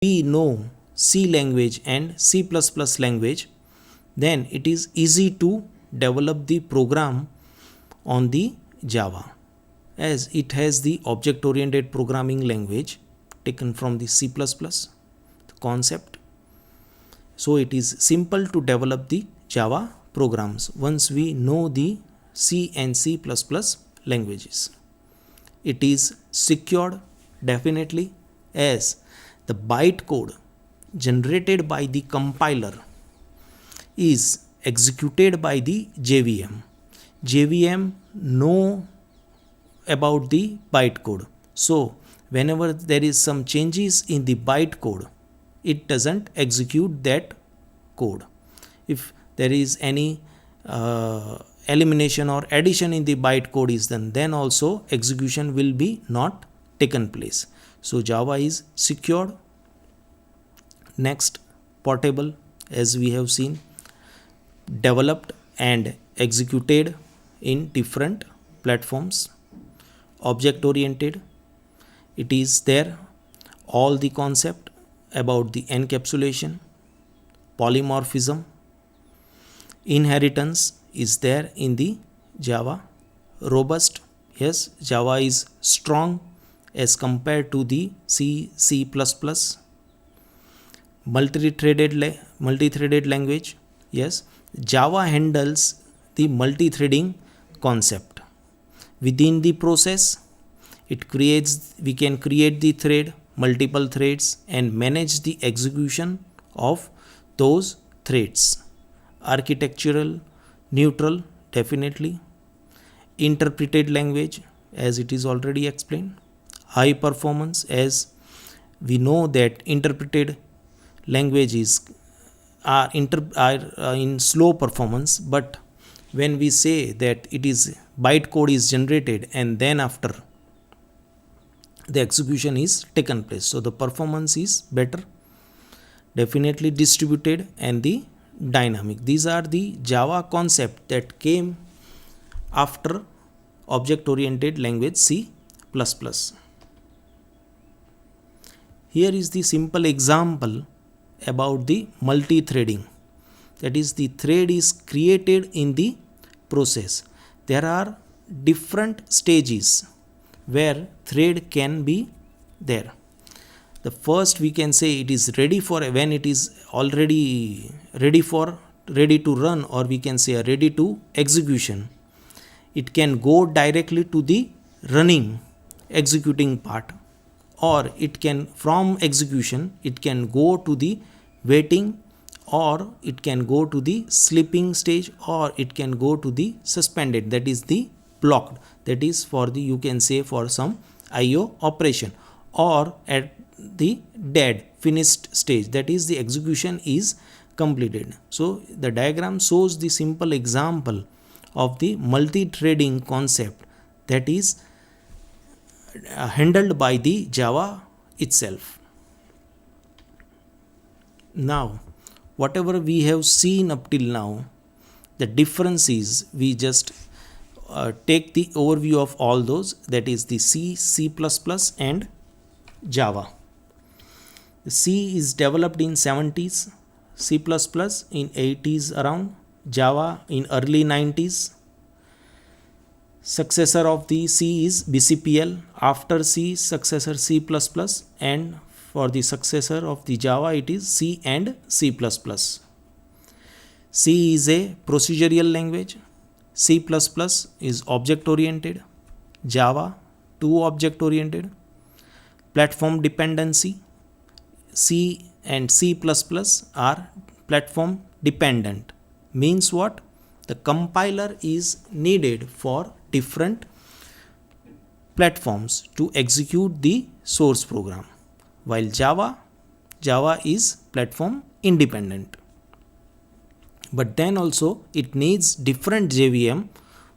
we know C language and C++ language, then it is easy to develop the program on the Java, as it has the object oriented programming language taken from the C++ concept. So it is simple to develop the Java programs once we know the C and C++ languages. It is secured definitely, as the bytecode generated by the compiler is executed by the JVM. JVM know about the bytecode. So whenever there is some changes in the bytecode, it doesn't execute that code. If there is any elimination or addition in the bytecode is done, then also execution will be not taken place. So Java is secured. Next, portable, as we have seen, developed and executed in different platforms. Object oriented, it is there all the concept about the encapsulation, polymorphism, inheritance is there in the Java. Robust, yes, Java is strong as compared to the C++. Multi-threaded language, yes, Java handles the multi-threading concept. Within the process, we can create the thread, multiple threads, and manage the execution of those threads. Architectural, neutral, definitely. Interpreted language, as it is already explained. High performance, as we know that interpreted languages are in slow performance, but when we say that it is bytecode is generated and then after the execution is taken place, so the performance is better. Definitely distributed and the dynamic, these are the Java concept that came after object oriented language C++. Here is the simple example about the multi-threading, that is the thread is created in the process. There are different stages where thread can be there. The first, we can say it is ready for when it is already ready to run, or we can say ready to execution. It can go directly to the running executing part, or it can from execution it can go to the waiting, or it can go to the sleeping stage, or it can go to the suspended, that is the blocked, that is for the, you can say, for some IO operation, or at the dead finished stage, that is the execution is completed. So the diagram shows the simple example of the multi-threading concept that is handled by the Java itself. Now, whatever we have seen up till now, the difference is we just take the overview of all those, that is the C, C++ and Java. The C is developed in 70s, C++ in 80s around, Java in early 90s. Successor of the C is BCPL, after C successor C++, and for the successor of the Java it is C and C++. C is a procedural language, C++ is object oriented, Java 2 object oriented. Platform dependency, C and C++ are platform dependent. Means what? The compiler is needed for different platforms to execute the source program, while Java is platform independent. But then also it needs different JVM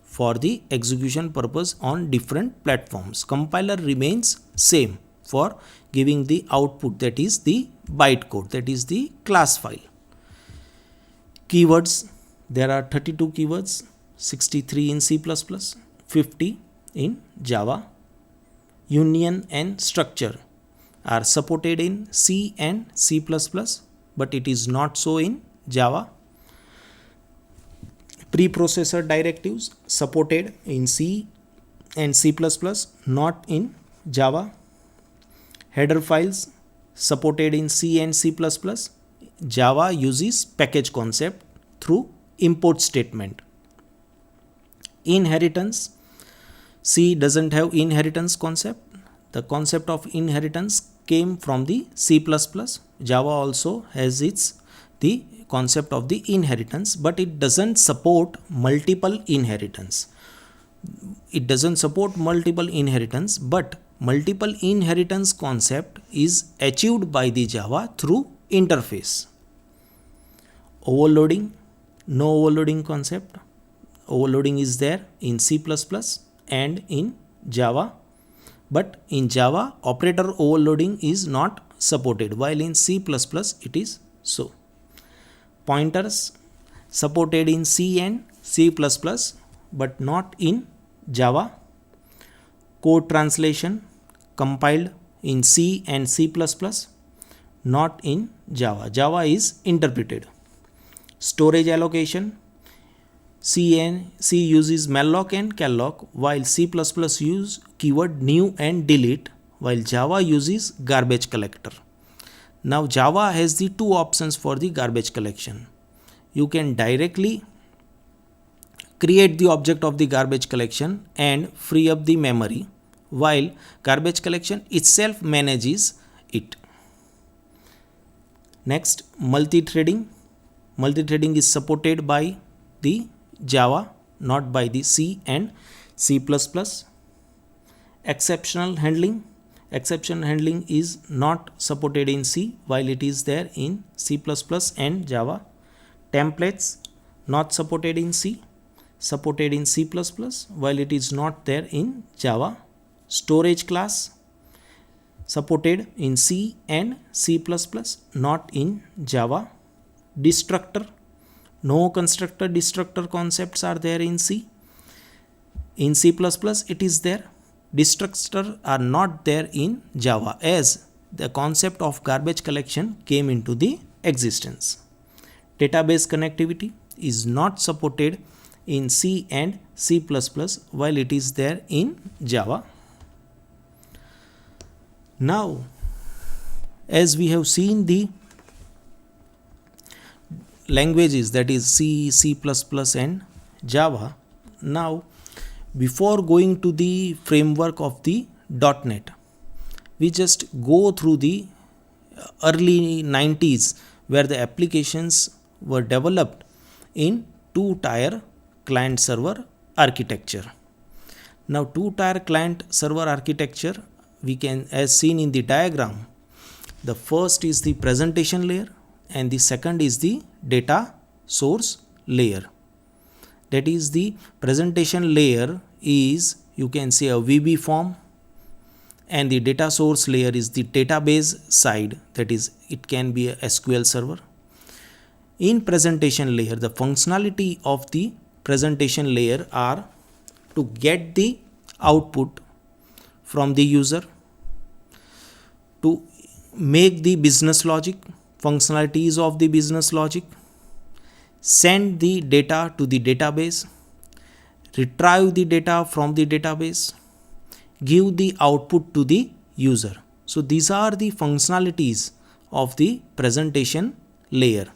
for the execution purpose on different platforms. Compiler remains same for giving the output, that is the bytecode, that is the class file. Keywords, there are 32 keywords, 63 in C++, 50 in Java. Union and structure, are supported in C and C++, but it is not so in Java. Preprocessor directives supported in C and C++, not in Java. Header files supported in C and C++. Java uses package concept through import statement. Inheritance, C doesn't have inheritance concept. The concept of inheritance came from the C++. Java also has the concept of the inheritance, but it doesn't support multiple inheritance. It doesn't support multiple inheritance, but multiple inheritance concept is achieved by the Java through interface. Overloading, no overloading concept. Overloading is there in C++ and in Java, but in Java operator overloading is not supported, while in C++ it is so. Pointers supported in C and C++, but not in Java. Code translation compiled in C and C++, not in Java. Java is interpreted. Storage allocation, C uses malloc and calloc, while C++ use keyword new and delete, while Java uses garbage collector. Now Java has the two options for the garbage collection. You can directly create the object of the garbage collection and free up the memory, while garbage collection itself manages it. Next, multi-threading. Multi-threading is supported by the Java, not by the C and C++. Exceptional handling. Exception handling is not supported in C, while it is there in C++ and Java. Templates not supported in C, supported in C++, while it is not there in Java. Storage class supported in C and C++, not in Java. Destructor, no constructor destructor concepts are there in C. In C++ it is there. Destructor are not there in Java, as the concept of garbage collection came into the existence. Database connectivity is not supported in C and C++, while it is there in Java. Now, as we have seen the languages, that is C, C++ and Java, now before going to the framework of the .NET, we just go through the early 90s, where the applications were developed in two-tier client server architecture. Now two-tier client server architecture, we can, as seen in the diagram, the first is the presentation layer and the second is the data source layer. That is, the presentation layer is, you can say, a VB form, and the data source layer is the database side, that is, it can be a SQL server. In presentation layer, the functionality of the presentation layer are to get the output from the user, to make the business logic, functionalities of the business logic, send the data to the database, retrieve the data from the database, give the output to the user. So these are the functionalities of the presentation layer.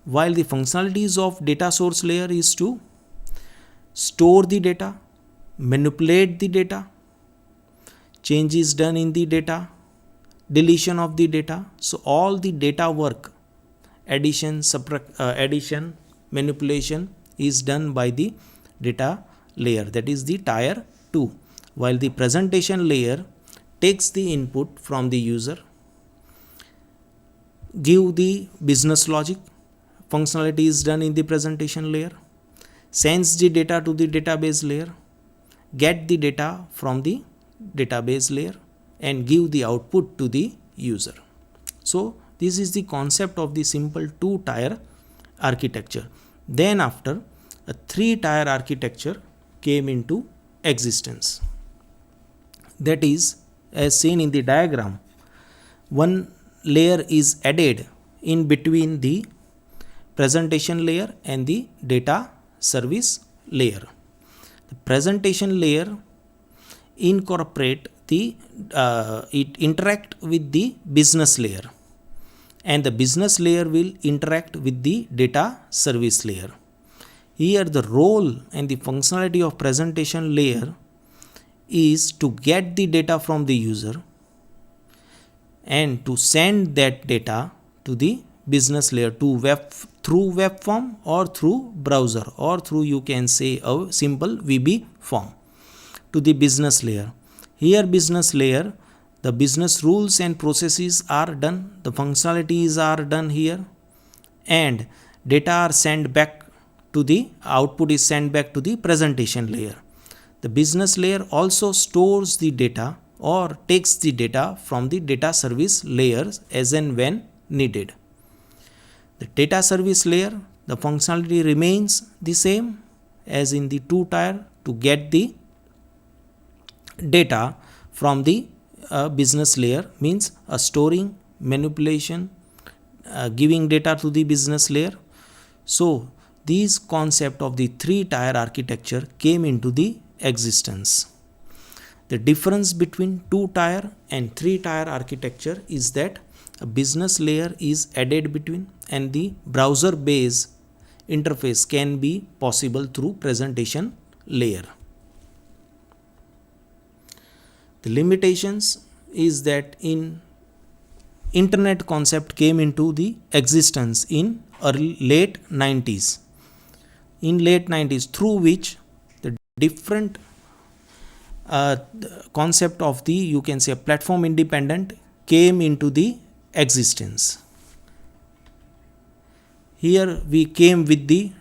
While the functionalities of data source layer is to store the data, manipulate the data, changes done in the data, deletion of the data. So all the data work, addition, manipulation is done by the data layer, that is the tier 2, while the presentation layer takes the input from the user, give the business logic, functionality is done in the presentation layer, sends the data to the database layer, get the data from the database layer, and give the output to the user. So this is the concept of the simple two-tier architecture. Then after, a three-tier architecture came into existence. That is, as seen in the diagram, one layer is added in between the presentation layer and the data service layer. The presentation layer incorporate the it interact with the business layer, and the business layer will interact with the data service layer. Here the role and the functionality of presentation layer is to get the data from the user and to send that data to the business layer through web form or through browser or through, you can say, a simple VB form to the business layer. Here business layer, the business rules and processes are done, the functionalities are done here, and data are sent back to the output is sent back to the presentation layer. The business layer also stores the data or takes the data from the data service layers as and when needed. The data service layer, the functionality remains the same as in the two tier to get the data from the business layer, means storing, manipulation, giving data to the business layer. So these concept of the three tier architecture came into the existence. The difference between two tier and three tier architecture is that a business layer is added between, and the browser based interface can be possible through presentation layer. The limitations is that in internet concept came into the existence in late 90s. In late 90s, through which the different concept of the, you can say, platform independent came into the existence. Here we came with the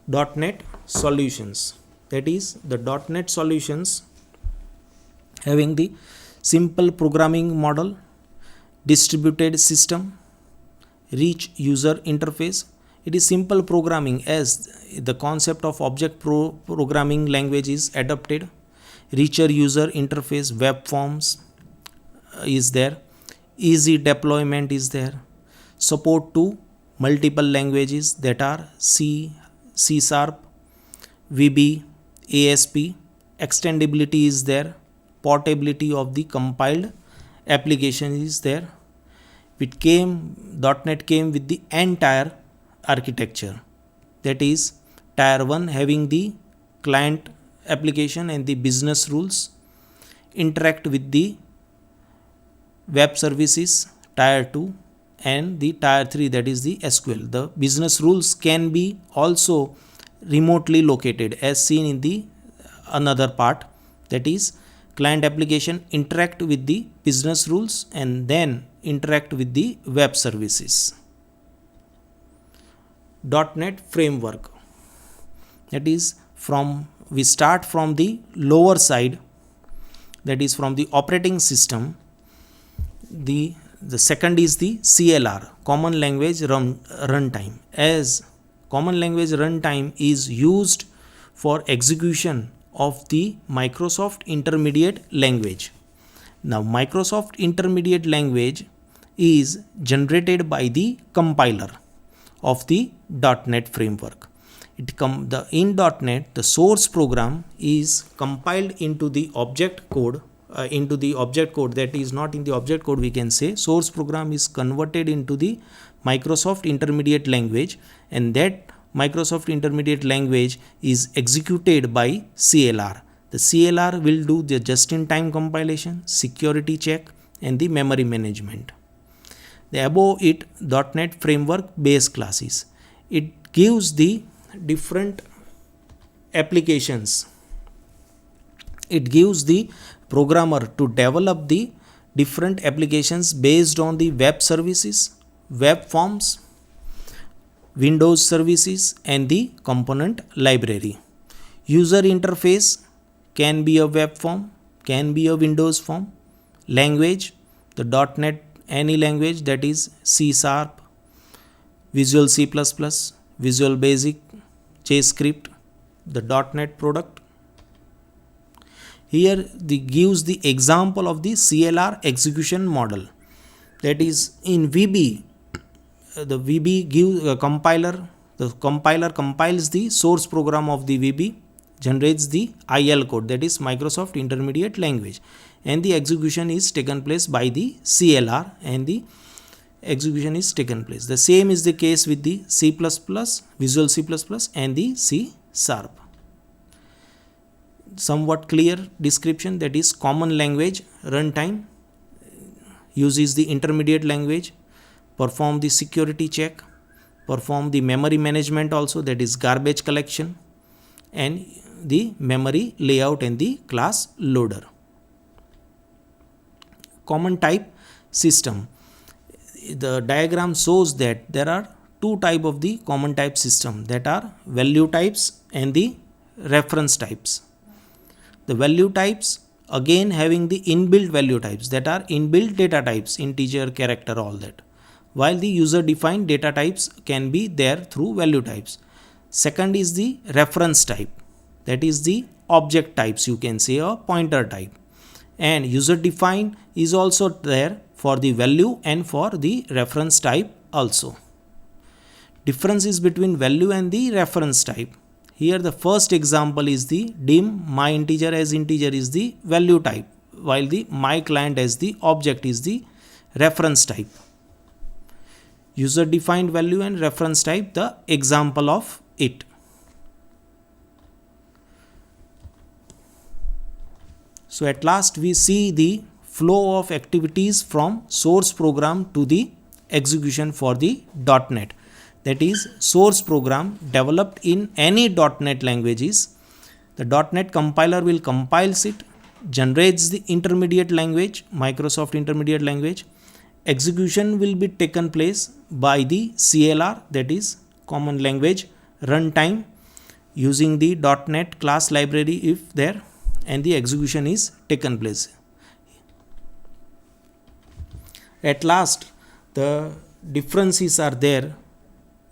.NET solutions, that is the .NET solutions having the simple programming model, distributed system, rich user interface. It is simple programming as the concept of object programming language is adopted. Richer user interface, web forms is there. Easy deployment is there. Support to multiple languages that are C, C#, VB, ASP. Extendability is there. Portability of the compiled application is there. .NET came with the entire architecture, that is tier 1 having the client application and the business rules, interact with the web services, tier 2, and the tier 3, that is the SQL. The business rules can be also remotely located as seen in the another part, that is client application interact with the business rules and then interact with the web services. .NET framework, that is we start from the lower side, that is from the operating system. The second is the CLR, common language runtime, as common language runtime is used for execution of the Microsoft Intermediate Language. Now Microsoft Intermediate Language is generated by the compiler of the .NET framework. In .NET, the source program is compiled into the object code, that is not in the object code, we can say source program is converted into the Microsoft Intermediate Language, and that Microsoft Intermediate Language is executed by CLR. The CLR will do the just-in-time compilation, security check, and the memory management. The above it .NET framework base classes. It gives the different applications. It gives the programmer to develop the different applications based on the web services, web forms, Windows services, and the component library. User interface can be a web form, can be a Windows form. Language, the .NET any language, that is C#, Visual C++, Visual Basic, JavaScript, the .NET product. here the gives the example of the CLR execution model. That is in VB, the VB gives the compiler compiles the source program of the VB, generates the IL code, that is Microsoft Intermediate Language, and the execution is taken place by the CLR, and the execution is taken place. The same is the case with the C++, Visual C++, and the C#. Somewhat clear description, that is common language runtime uses the intermediate language, perform the security check, perform the memory management also, that is garbage collection, and the memory layout and the class loader. Common type system. The diagram shows that there are two types of the common type system, that are value types and the reference types. The value types again having the inbuilt value types, that are inbuilt data types, integer, character, all that, while the user defined data types can be there through value types. Second is the reference type, that is the object types, you can say a pointer type, and user defined is also there for the value and for the reference type also. Differences between value and the reference type. Here the first example is the dim my integer as integer is the value type, while the my client as the object is the reference type. User defined value and reference type, the example of it. So at last we see the flow of activities from source program to the execution for the .NET. That is, source program developed in any .NET languages. The .NET compiler will compiles it, generates the intermediate language, Microsoft Intermediate Language. Execution will be taken place by the CLR, that is Common Language Runtime, using the .NET class library if there, and the execution is taken place. At last, the differences are there,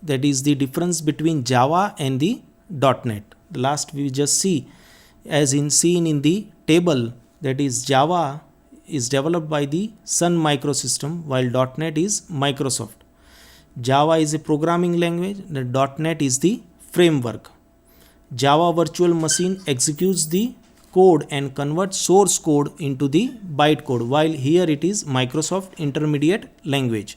that is the difference between Java and the .NET. The last we just see, as seen in the table, that is Java is developed by the Sun Microsystem, while .NET is Microsoft. Java is a programming language, the .NET is the framework. Java Virtual Machine executes the code and converts source code into the bytecode, while here it is Microsoft Intermediate Language.